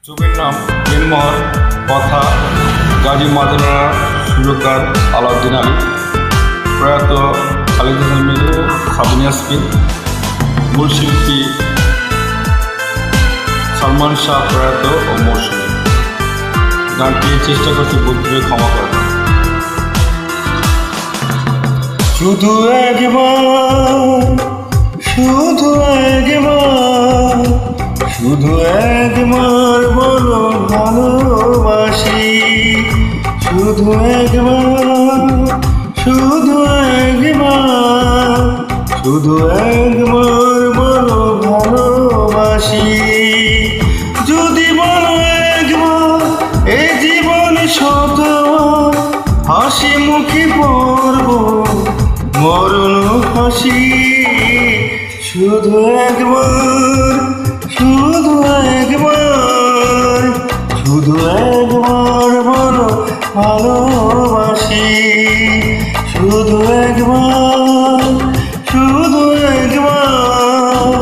ছবির নাম নির্মল, কথা গাজী মাদানা, সুরকার আলাউদ্দিন আলী, প্রয়াত খালিদ হাসান মিলু, সাবিনা ইয়াসমিন, মূল শিল্পী সালমান শাহ প্রয়াত ও মৌসুমী। গানটি চেষ্টা করছি বুঝবে, ক্ষমা করেন। শুধু একবার, শুধু একবার, শুধু একবার বলো ভালোবাসি। শুধু একবার, শুধু একবার, শুধু একবার বলো ভালোবাসি। যদি বলো একবার, এ জীবন শতবার হাসি মুখে পড়ব মরণ হাসি। শুধু একবার, শুধু একবার, শুধু একবার বলো ভালোবাসি। শুধু একবার, শুধু একবার,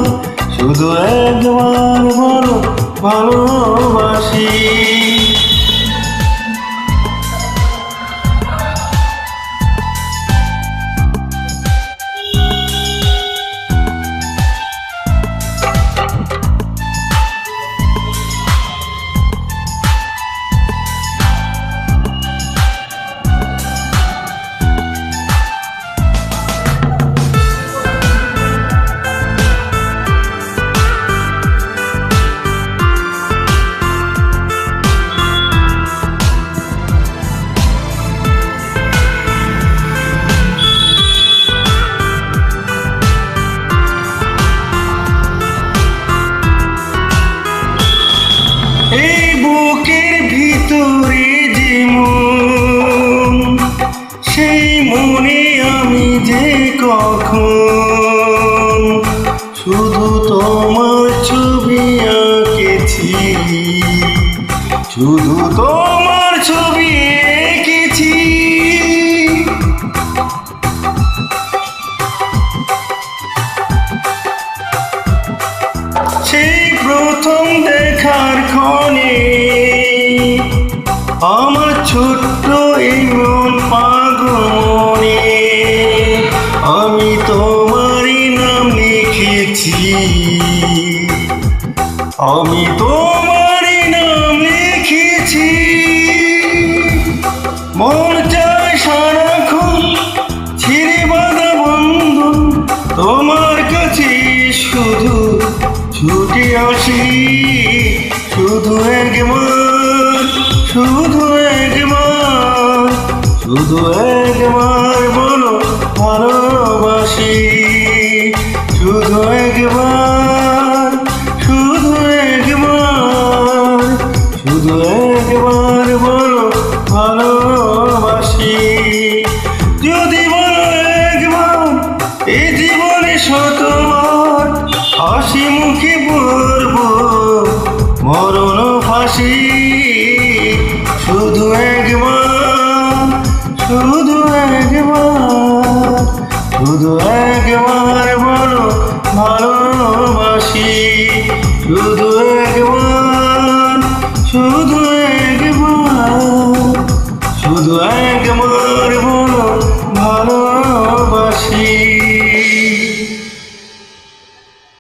শুধু একবার বলো ভালোবাসি। এই বুকের ভিতরে যে মন, সেই মনে আমি যে কখন শুধু তোমার ছবি আঁকেছি, শুধু তোমার ছবি এঁকেছি। সেই প্রথম দেখার ক্ষণে আমার ছোট্ট এই মন পাগল মনে আমি তোমারই নাম লিখেছি, আমি তোমারই নাম লিখেছি। মন চায় সারাক্ষণ ছিঁড়ে বাঁধা বন্ধন তোমার কাছে শুধু ছুটে আসি। শুধু একবার, শুধু একবার, শুধু একবার বলো ভালোবাসি। শুধু একবার, শুধু একবার, শুধু একবার বলো ভালোবাসি। যদি বলো একবার, এ জীবনে শতবার হাসি মুখে পড়ব মরণ ফাঁসি। শুধু একবার, শুধু একবার, শুধু একবার বলো ভালোবাসি। শুধু